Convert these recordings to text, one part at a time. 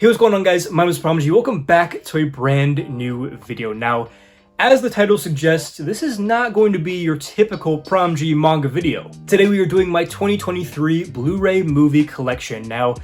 Hey, what's going on, guys? My name is ThePromG. Welcome back to a brand new video. Now, as the title suggests, this is not going to be your typical PromG manga video. Today we are doing my 2023 Blu-ray movie collection. Now,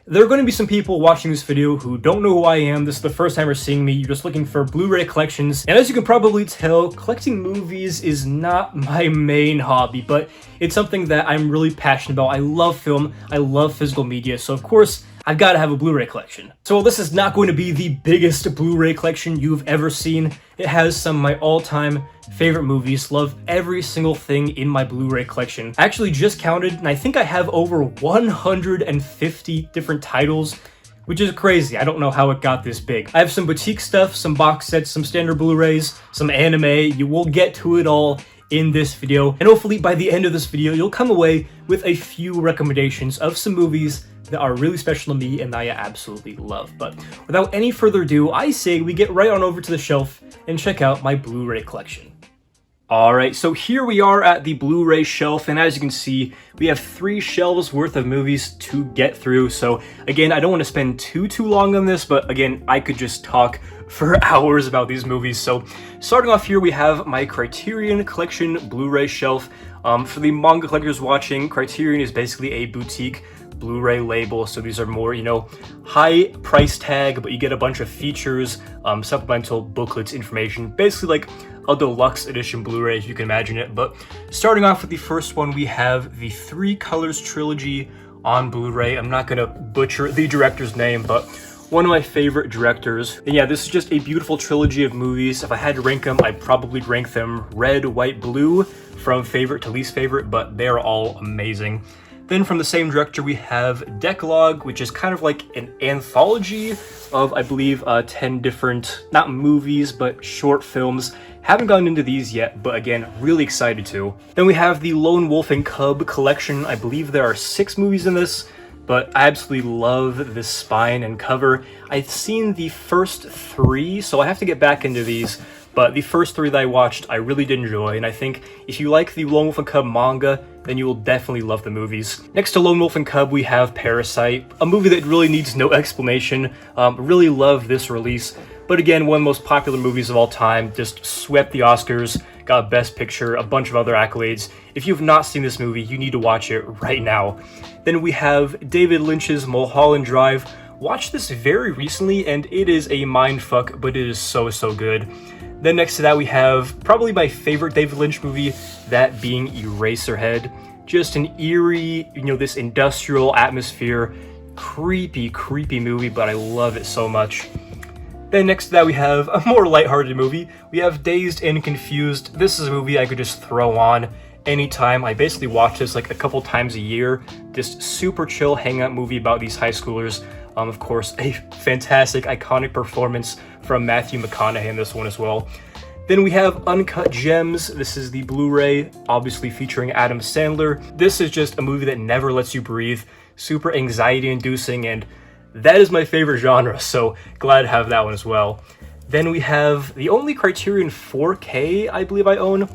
there are going to be some people watching this video who don't know who I am. This is the first time you're seeing me. You're just looking for Blu-ray collections. And as you can probably tell, collecting movies is not my main hobby, but it's something that I'm really passionate about. I love film. I love physical media. So of course, I've got to have a Blu-ray collection. So while this is not going to be the biggest Blu-ray collection you've ever seen, it has some of my all-time favorite movies. Love every single thing in my Blu-ray collection. I actually just counted, and I think I have over 150 different titles, which is crazy. I don't know how it got this big. I have some boutique stuff, some box sets, some standard Blu-rays, some anime. You will get to it all in this video, and hopefully by the end of this video, you'll come away with a few recommendations of some movies that are really special to me and that I absolutely love. But without any further ado, I say we get right on over to the shelf and check out my Blu-ray collection. Alright, so here we are at the Blu-ray shelf, and as you can see, we have 3 shelves worth of movies to get through. So again, I don't want to spend too long on this, but again, I could just talk for hours about these movies. So starting off here, we have my Criterion Collection Blu-ray shelf. For the manga collectors watching, Criterion is basically a boutique Blu-ray label, so these are more, high price tag, but you get a bunch of features, supplemental booklets, information, basically like a deluxe edition Blu-ray, if you can imagine it. But starting off with the first one, we have the 3 Colors trilogy on Blu-ray. I'm not gonna butcher the director's name, but one of my favorite directors. And yeah, this is just a beautiful trilogy of movies. If I had to rank them, I'd probably rank them red, white, blue from favorite to least favorite, but they're all amazing. Then from the same director, we have Decalogue, which is kind of like an anthology of, I believe, 10 different, not movies, but short films. Haven't gotten into these yet, but again, really excited to. Then we have the Lone Wolf and Cub collection. I believe there are 6 movies in this, but I absolutely love this spine and cover. I've seen the first 3, so I have to get back into these. But the first 3 that I watched, I really did enjoy, and I think if you like the Lone Wolf and Cub manga, then you will definitely love the movies. Next to Lone Wolf and Cub, we have Parasite, a movie that really needs no explanation. Really love this release, but again, one of the most popular movies of all time, just swept the Oscars, got Best Picture, a bunch of other accolades. If you've not seen this movie, you need to watch it right now. Then we have David Lynch's Mulholland Drive. Watched this very recently, and it is a mindfuck, but it is so good. Then next to that, we have probably my favorite David Lynch movie, that being Eraserhead. Just an eerie, this industrial atmosphere, creepy movie, but I love it so much. Then next to that, we have a more lighthearted movie. We have Dazed and Confused. This is a movie I could just throw on anytime. I basically watch this like a couple times a year. Just super chill hangout movie about these high schoolers. Of course, a fantastic, iconic performance from Matthew McConaughey in this one as well. Then we have Uncut Gems. This is the Blu-ray, obviously featuring Adam Sandler. This is just a movie that never lets you breathe, super anxiety-inducing, and that is my favorite genre, so glad to have that one as well. Then we have the only Criterion 4K I believe I own.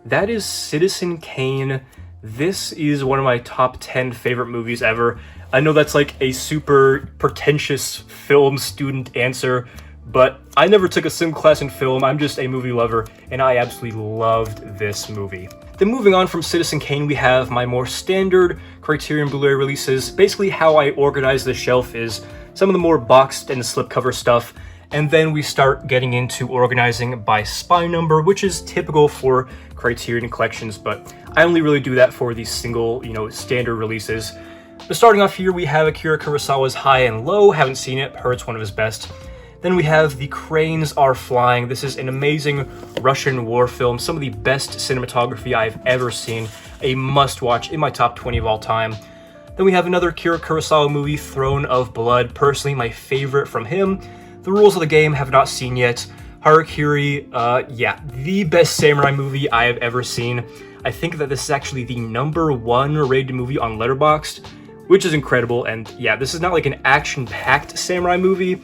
That is Citizen Kane. This is one of my top 10 favorite movies ever. I know that's like a super pretentious film student answer, but I never took a sim class in film. I'm just a movie lover, and I absolutely loved this movie. Then moving on from Citizen Kane, we have my more standard Criterion Blu-ray releases. Basically how I organize the shelf is some of the more boxed and slipcover stuff, and then we start getting into organizing by spine number, which is typical for Criterion collections, but I only really do that for these single, standard releases. But starting off here, we have Akira Kurosawa's High and Low. Haven't seen it, heard it's one of his best. Then we have The Cranes Are Flying. This is an amazing Russian war film, some of the best cinematography I've ever seen, a must-watch in my top 20 of all time. Then we have another Akira Kurosawa movie, Throne of Blood, personally my favorite from him. The Rules of the Game, have not seen yet. Harakiri, the best samurai movie I have ever seen. I think that this is actually the #1 rated movie on Letterboxd, which is incredible. And yeah, this is not like an action-packed samurai movie,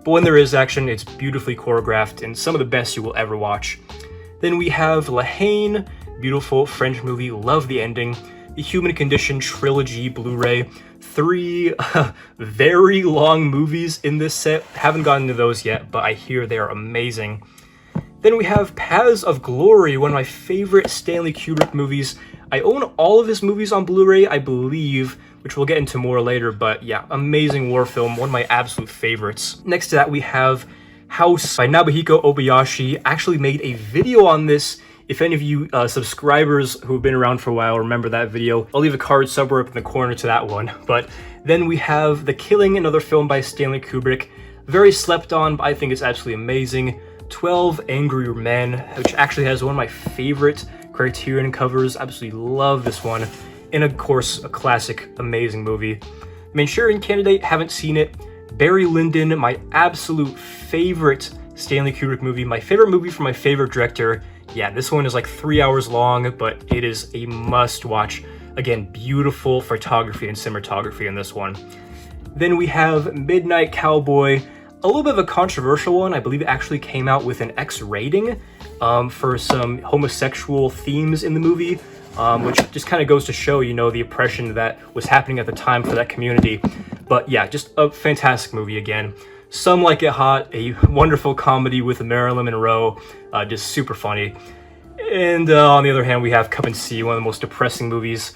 but when there is action, it's beautifully choreographed and some of the best you will ever watch. Then we have La Haine, beautiful French movie, love the ending. The Human Condition trilogy Blu-ray, 3 very long movies in this set. Haven't gotten to those yet, but I hear they are amazing. Then we have Paths of Glory, one of my favorite Stanley Kubrick movies. I own all of his movies on Blu-ray, I believe, which we'll get into more later, but yeah, amazing war film, one of my absolute favorites. Next to that, we have House by Nobuhiko Obayashi. Actually made a video on this. If any of you subscribers who have been around for a while remember that video, I'll leave a card somewhere up in the corner to that one. But then we have The Killing, another film by Stanley Kubrick. Very slept on, but I think it's absolutely amazing. 12 Angry Men, which actually has one of my favorite Criterion covers. Absolutely love this one. And of course, a classic, amazing movie. Manchurian Candidate, haven't seen it. Barry Lyndon, my absolute favorite Stanley Kubrick movie, my favorite movie from my favorite director. Yeah, this one is like 3 hours long, but it is a must watch. Again, beautiful photography and cinematography in this one. Then we have Midnight Cowboy, a little bit of a controversial one. I believe it actually came out with an X rating for some homosexual themes in the movie, which just kind of goes to show, you know, the oppression that was happening at the time for that community. But yeah, just a fantastic movie again. Some Like It Hot, a wonderful comedy with Marilyn Monroe, just super funny. And on the other hand, we have Come and See, one of the most depressing movies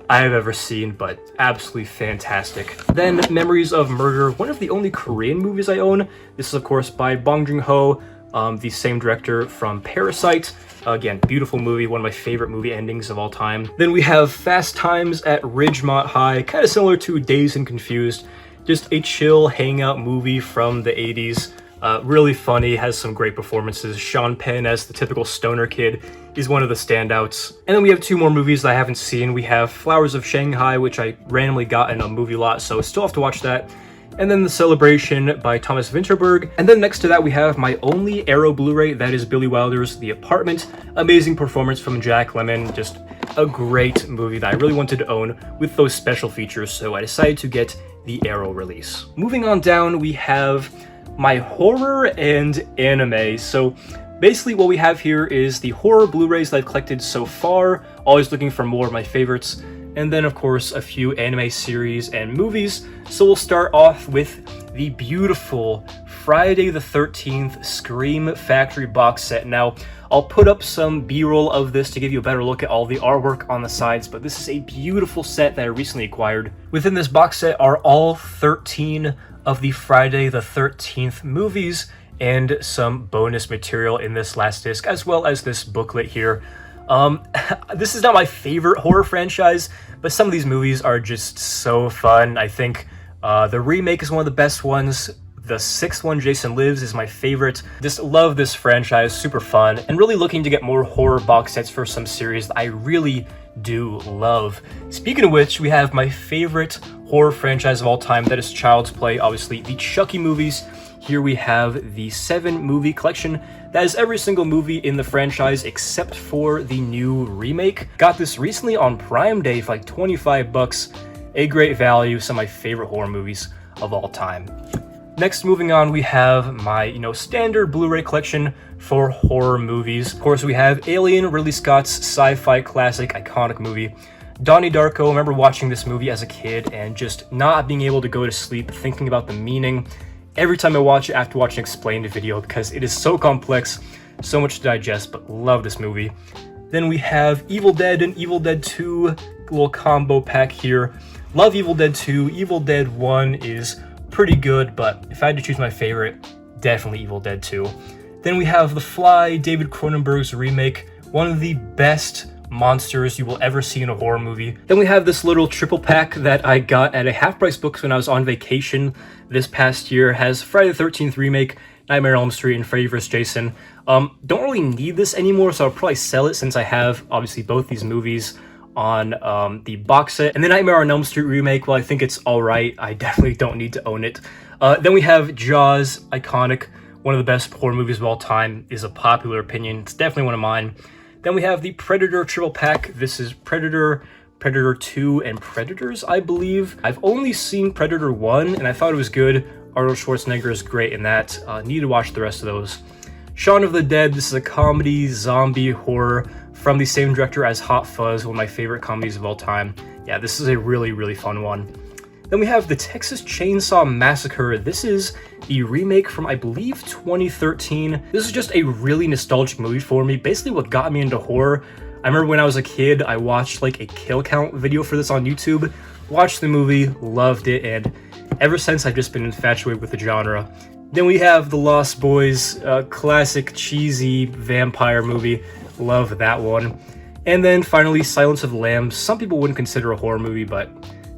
I have ever seen, but absolutely fantastic. Then Memories of Murder, one of the only Korean movies I own. This is of course by Bong Joon-ho, the same director from Parasite. Again, beautiful movie, one of my favorite movie endings of all time. Then we have Fast Times at Ridgemont High, kind of similar to Dazed and Confused. Just a chill hangout movie from the 80s. Really funny, has some great performances. Sean Penn as the typical stoner kid is one of the standouts. And then we have 2 more movies that I haven't seen. We have Flowers of Shanghai, which I randomly got in a movie lot, so still have to watch that. And then The Celebration by Thomas Vinterberg. And then next to that, we have my only Arrow Blu-ray, that is Billy Wilder's The Apartment. Amazing performance from Jack Lemmon, just a great movie that I really wanted to own with those special features, so I decided to get the Arrow release. Moving on down, we have my horror and anime. So basically what we have here is the horror Blu-rays that I've collected so far, always looking for more of my favorites, and then of course a few anime series and movies. So we'll start off with the beautiful Friday the 13th Scream Factory box set. Now, I'll put up some B-roll of this to give you a better look at all the artwork on the sides, but this is a beautiful set that I recently acquired. Within this box set are all 13 of the Friday the 13th movies and some bonus material in this last disc, as well as this booklet here. This is not my favorite horror franchise, but some of these movies are just so fun. I think the remake is one of the best ones. The 6th one, Jason Lives, is my favorite. Just love this franchise, super fun, and really looking to get more horror box sets for some series that I really do love. Speaking of which, we have my favorite horror franchise of all time, that is Child's Play, obviously, the Chucky movies. Here we have the 7 movie collection. That is every single movie in the franchise except for the new remake. Got this recently on Prime Day for like 25 bucks. A great value, some of my favorite horror movies of all time. Next, moving on, we have my, standard Blu-ray collection for horror movies. Of course, we have Alien, Ridley Scott's sci-fi classic, iconic movie. Donnie Darko, I remember watching this movie as a kid and just not being able to go to sleep thinking about the meaning. Every time I watch it, I have to watch an explained video because it is so complex, so much to digest, but love this movie. Then we have Evil Dead and Evil Dead 2, little combo pack here. Love Evil Dead 2, Evil Dead 1 is pretty good, but if I had to choose my favorite, definitely Evil Dead 2. Then we have The Fly, David Cronenberg's remake, one of the best monsters you will ever see in a horror movie. Then we have this little triple pack that I got at a half-price books when I was on vacation this past year. It has Friday the 13th remake, Nightmare on Elm Street, and Freddy vs. Jason. Don't really need this anymore, so I'll probably sell it since I have, obviously, both these movies on the box set. And the Nightmare on Elm Street remake, well, I think it's alright. I definitely don't need to own it. Then we have Jaws, iconic, one of the best horror movies of all time, is a popular opinion. It's definitely one of mine. Then we have the Predator triple pack. This is Predator, Predator 2, and Predators, I believe. I've only seen Predator 1, and I thought it was good. Arnold Schwarzenegger is great in that. Need to watch the rest of those. Shaun of the Dead, this is a comedy, zombie, horror from the same director as Hot Fuzz, one of my favorite comedies of all time. Yeah, this is a really, really fun one. Then we have the Texas Chainsaw Massacre. This is the remake from, I believe, 2013. This is just a really nostalgic movie for me. Basically what got me into horror. I remember when I was a kid, I watched like a kill count video for this on YouTube, watched the movie, loved it, and ever since I've just been infatuated with the genre. Then we have The Lost Boys, classic cheesy vampire movie. Love that one. And then finally, Silence of the Lambs. Some people wouldn't consider a horror movie, but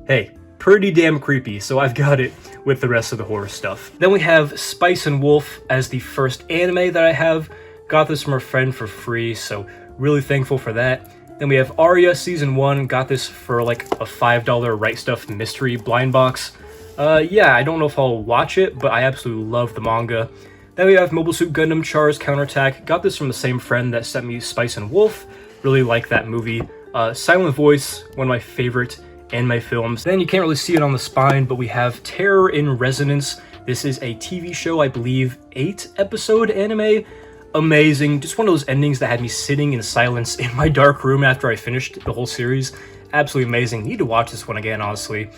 hey, pretty damn creepy, so I've got it with the rest of the horror stuff. Then we have Spice and Wolf as the first anime that I have. Got this from a friend for free, so really thankful for that. Then we have Aria Season 1. Got this for like a $5 Right Stuff mystery blind box. Yeah, I don't know if I'll watch it, but I absolutely love the manga. Then we have Mobile Suit Gundam Char's Counterattack. Got this from the same friend that sent me Spice and Wolf. Really like that movie. Silent Voice, one of my favorite anime films. Then you can't really see it on the spine, but we have Terror in Resonance. This is a TV show, I believe, 8-episode anime. Amazing. Just one of those endings that had me sitting in silence in my dark room after I finished the whole series. Absolutely amazing. Need to watch this one again, honestly.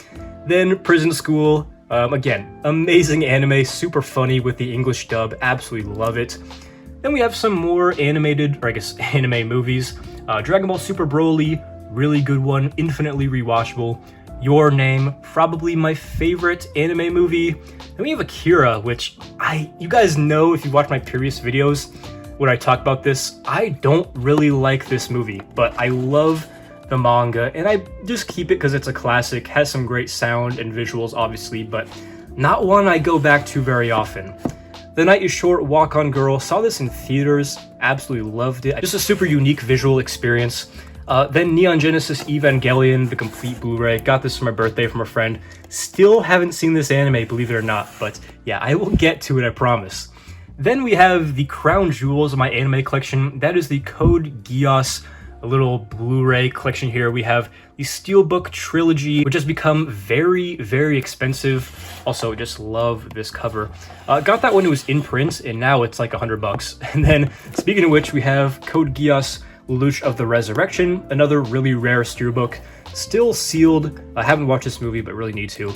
Then Prison School. Again, amazing anime, super funny with the English dub. Absolutely love it. Then we have some more animated, or I guess anime movies. Dragon Ball Super Broly, really good one, infinitely rewatchable. Your Name, probably my favorite anime movie. Then we have Akira, which you guys know if you watch my previous videos when I talk about this, I don't really like this movie, but I love the manga, and I just keep it because it's a classic, has some great sound and visuals, obviously, but not one I go back to very often. The Night is Short, Walk On Girl, saw this in theaters, absolutely loved it. Just a super unique visual experience. Then Neon Genesis Evangelion, the complete Blu-ray, got this for my birthday from a friend. Still haven't seen this anime, believe it or not, but yeah, I will get to it, I promise. Then we have the crown jewels of my anime collection. That is the Code Geass, a little Blu-ray collection here. We have the Steelbook trilogy, which has become very, very expensive. Also, just love this cover. Got that when it was in print, and now it's like $100. And then, speaking of which, we have Code Geass, Lelouch of the Resurrection, another really rare Steelbook, still sealed. I haven't watched this movie, but really need to.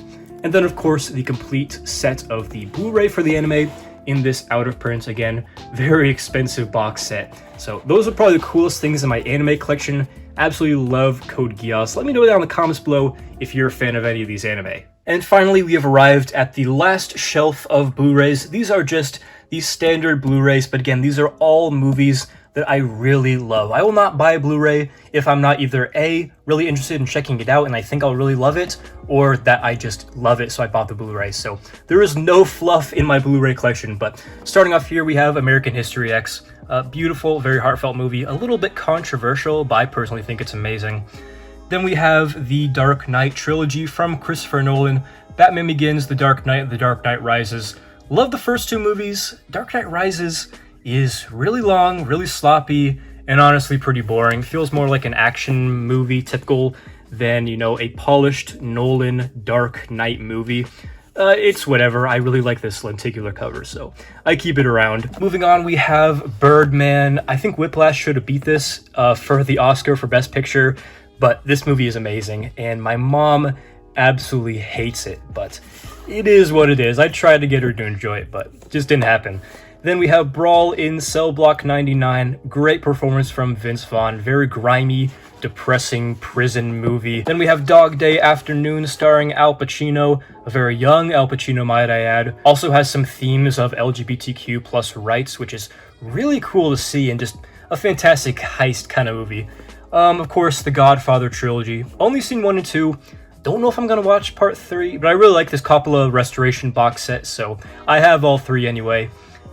And then, of course, the complete set of the Blu-ray for the anime in this out of print, again, very expensive box set. So those are probably the coolest things in my anime collection. Absolutely love Code Geass. Let me know down in the comments below if you're a fan of any of these anime. And finally, we have arrived at the last shelf of Blu-rays. These are just these standard Blu-rays, but again, these are all movies that I really love. I will not buy a Blu-ray if I'm not either A, really interested in checking it out and I think I'll really love it, or that I just love it so I bought the Blu-ray. So there is no fluff in my Blu-ray collection, but starting off here we have American History X. Beautiful, very heartfelt movie, a little bit controversial, but I personally think it's amazing. Then we have the Dark Knight trilogy from Christopher Nolan. Batman Begins, The Dark Knight, The Dark Knight Rises. Love the first two movies. Dark Knight Rises is really long, really sloppy, and honestly pretty boring. Feels more like an action movie, typical, than, you know, a polished Nolan Dark Knight movie. It's whatever. I really like this lenticular cover, so I keep it around. Moving on, we have Birdman. I think Whiplash should have beat this for the Oscar for Best Picture, but this movie is amazing, and my mom absolutely hates it, but it is what it is. I tried to get her to enjoy it, but it just didn't happen. Then we have Brawl in Cell Block 99. Great performance from Vince Vaughn. Very grimy, depressing prison movie. Then we have Dog Day Afternoon starring Al Pacino. A very young Al Pacino, might I add. Also has some themes of LGBTQ plus rights, which is really cool to see, and just a fantastic heist kind of movie. Of course, the Godfather trilogy. Only seen 1 and 2. Don't know if I'm gonna watch part 3, but I really like this Coppola restoration box set, so I have all 3 anyway.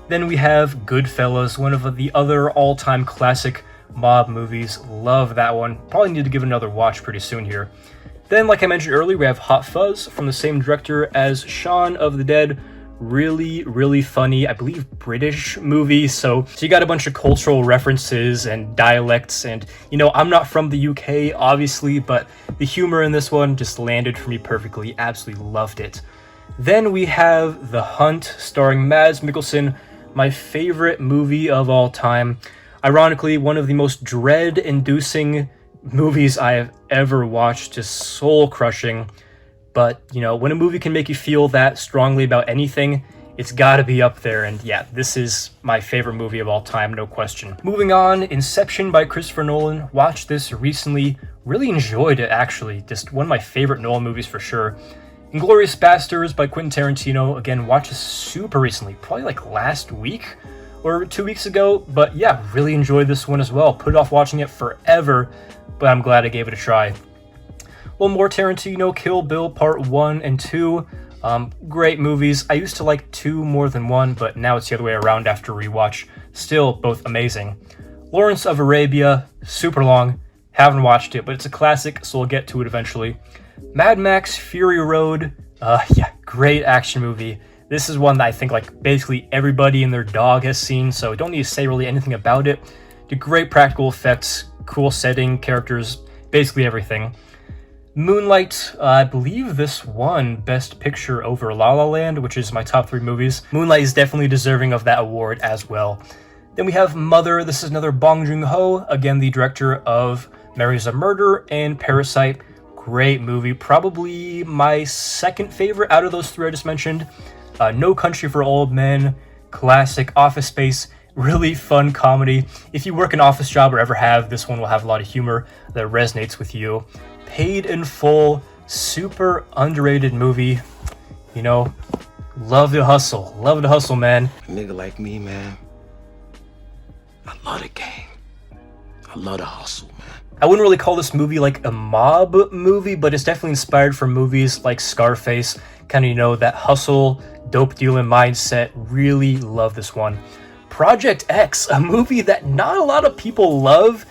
Then we have Goodfellas, one of the other all-time classic mob movies. Love that one. Probably need to give it another watch pretty soon here. Then, like I mentioned earlier, we have Hot Fuzz from the same director as Shaun of the Dead. Really, really funny, I believe British movie, so you got a bunch of cultural references and dialects, and, you know, I'm not from the UK, obviously, but the humor in this one just landed for me perfectly. Absolutely loved it. Then we have The Hunt, starring Mads Mikkelsen, my favorite movie of all time. Ironically, one of the most dread-inducing movies I have ever watched, just soul-crushing. but, you know, when a movie can make you feel that strongly about anything, it's gotta be up there, and yeah, this is my favorite movie of all time, no question. Moving on, Inception by Christopher Nolan. Watched this recently, really enjoyed it actually, just one of my favorite Nolan movies for sure. Inglourious Basterds by Quentin Tarantino, again, watched this super recently, probably like last week or 2 weeks ago, but yeah, really enjoyed this one as well. Put off watching it forever, but I'm glad I gave it a try. One more Tarantino, Kill Bill Part 1 and 2. Great movies. I used to like 2 more than 1, but now it's the other way around after rewatch. Still both amazing. Lawrence of Arabia, super long. Haven't watched it, but it's a classic, so we'll get to it eventually. Mad Max Fury Road, yeah, great action movie. This is one that I think like basically everybody and their dog has seen, so I don't need to say really anything about it. Did great practical effects, cool setting, characters, basically everything. Moonlight, I believe this won Best Picture over La La Land, which is my top 3 movies. Moonlight is definitely deserving of that award as well. Then we have Mother. This is another Bong Joon-ho, again the director of Memories of Murder and Parasite. Great movie, probably my second favorite out of those 3 I just mentioned. No Country for Old Men, classic. Office Space, really fun comedy. If you work an office job or ever have, this one will have a lot of humor that resonates with you. Paid in Full, super underrated movie. You know, love the hustle, man. A nigga like me, man, I love the game. I love the hustle, man. I wouldn't really call this movie like a mob movie, but it's definitely inspired from movies like Scarface. Kind of, you know, that hustle, dope dealing mindset. Really love this one. Project X, a movie that not a lot of people love,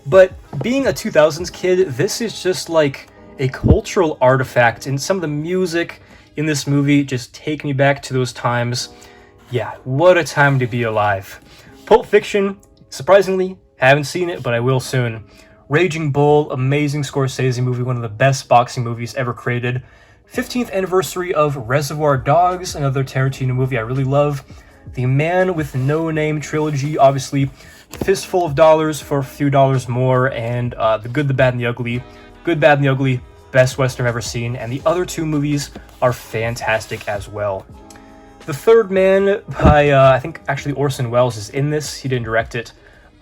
but being a 2000s kid, this is just like a cultural artifact, and some of the music in this movie just take me back to those times. Yeah, what a time to be alive. Pulp Fiction, surprisingly, haven't seen it, but I will soon. Raging Bull, amazing Scorsese movie, one of the best boxing movies ever created. 15th anniversary of Reservoir Dogs, another Tarantino movie I really love. The Man with No Name trilogy, obviously fistful of dollars for a few dollars more, and The Good, the Bad, and the Ugly. Good, Bad, and the Ugly, best Western I've ever seen, and the other 2 movies are fantastic as well. The Third Man by, I think actually Orson Welles is in this, he didn't direct it.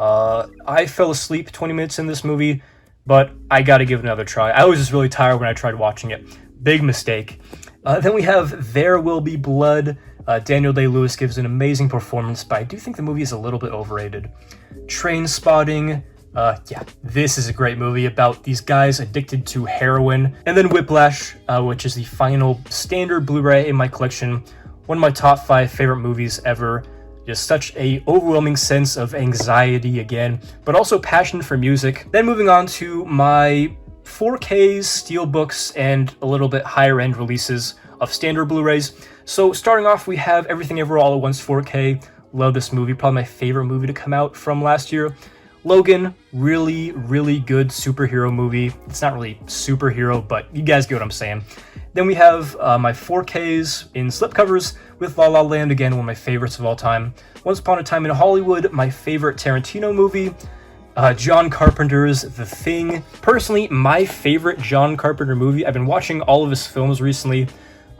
I fell asleep 20 minutes in this movie, but I gotta give it another try. I was just really tired when I tried watching it. Big mistake. Then we have There Will Be Blood. Daniel Day-Lewis gives an amazing performance, but I do think the movie is a little bit overrated. Trainspotting. Yeah, this is a great movie about these guys addicted to heroin. And then Whiplash, which is the final standard Blu-ray in my collection. One of my top 5 favorite movies ever. Just such a overwhelming sense of anxiety again, but also passion for music. Then moving on to my 4Ks, Steelbooks, and a little bit higher end releases of standard Blu-rays. So starting off, we have Everything Ever All at Once 4K. Love this movie, probably my favorite movie to come out from last year. Logan, really, really good superhero movie. It's not really superhero, but you guys get what I'm saying. Then we have my 4Ks in slipcovers with La La Land, again, one of my favorites of all time. Once Upon a Time in Hollywood, my favorite Tarantino movie. John Carpenter's The Thing. Personally, my favorite John Carpenter movie. I've been watching all of his films recently.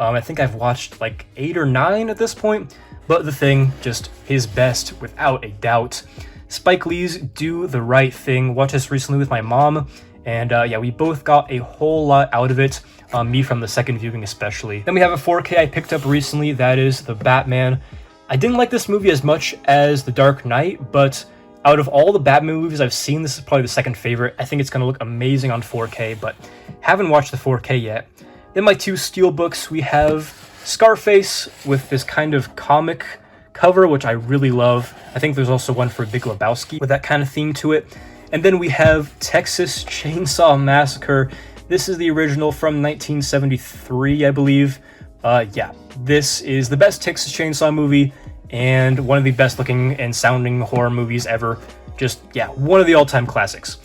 I think I've watched like 8 or 9 at this point, but The Thing, just his best without a doubt. Spike Lee's Do the Right Thing. Watched this recently with my mom, and yeah, we both got a whole lot out of it. Me from the second viewing especially. Then we have a 4K I picked up recently, that is The Batman. I didn't like this movie as much as The Dark Knight, but out of all the Batman movies I've seen, this is probably the second favorite. I think it's going to look amazing on 4K, but haven't watched the 4K yet. Then my 2 Steelbooks, we have Scarface with this kind of comic cover, which I really love. I think there's also one for Big Lebowski with that kind of theme to it. And then we have Texas Chainsaw Massacre. This is the original from 1973, I believe. Yeah, this is the best Texas Chainsaw movie and one of the best looking and sounding horror movies ever. Just, yeah, one of the all-time classics.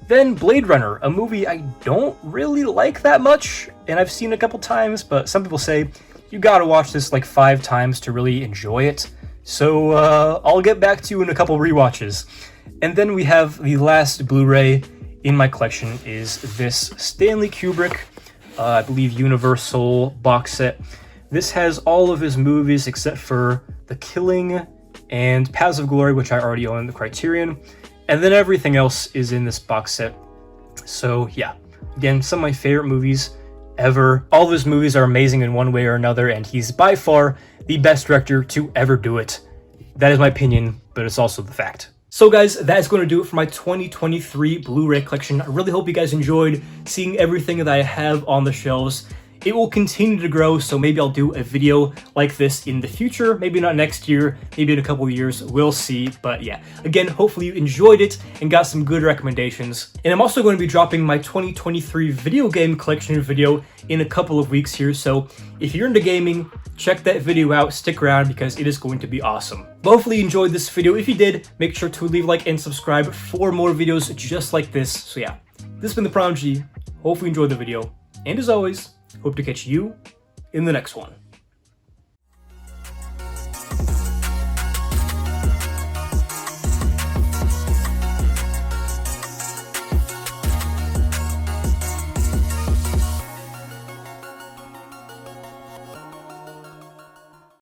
Then Blade Runner, a movie I don't really like that much, and I've seen a couple times, but some people say you gotta watch this like 5 times to really enjoy it. So I'll get back to you in a couple rewatches. And then we have the last Blu-ray in my collection is this Stanley Kubrick I believe Universal box set. This has all of his movies except for The Killing and Paths of Glory, which I already own the Criterion, and then everything else is in this box set. So yeah, again, some of my favorite movies ever. All of his movies are amazing in one way or another, and he's by far the best director to ever do it. That is my opinion, but it's also the fact. So guys, that's going to do it for my 2023 Blu-ray collection. I really hope you guys enjoyed seeing everything that I have on the shelves. It will continue to grow, so maybe I'll do a video like this in the future. Maybe not next year, maybe in a couple of years, we'll see. But yeah, again, hopefully you enjoyed it and got some good recommendations. And I'm also going to be dropping my 2023 video game collection video in a couple of weeks here, so if you're into gaming, check that video out, stick around because it is going to be awesome. But hopefully you enjoyed this video. If you did, make sure to leave a like and subscribe for more videos just like this. So yeah, this has been ThePromG. Hopefully you enjoyed the video, and as always, hope to catch you in the next one.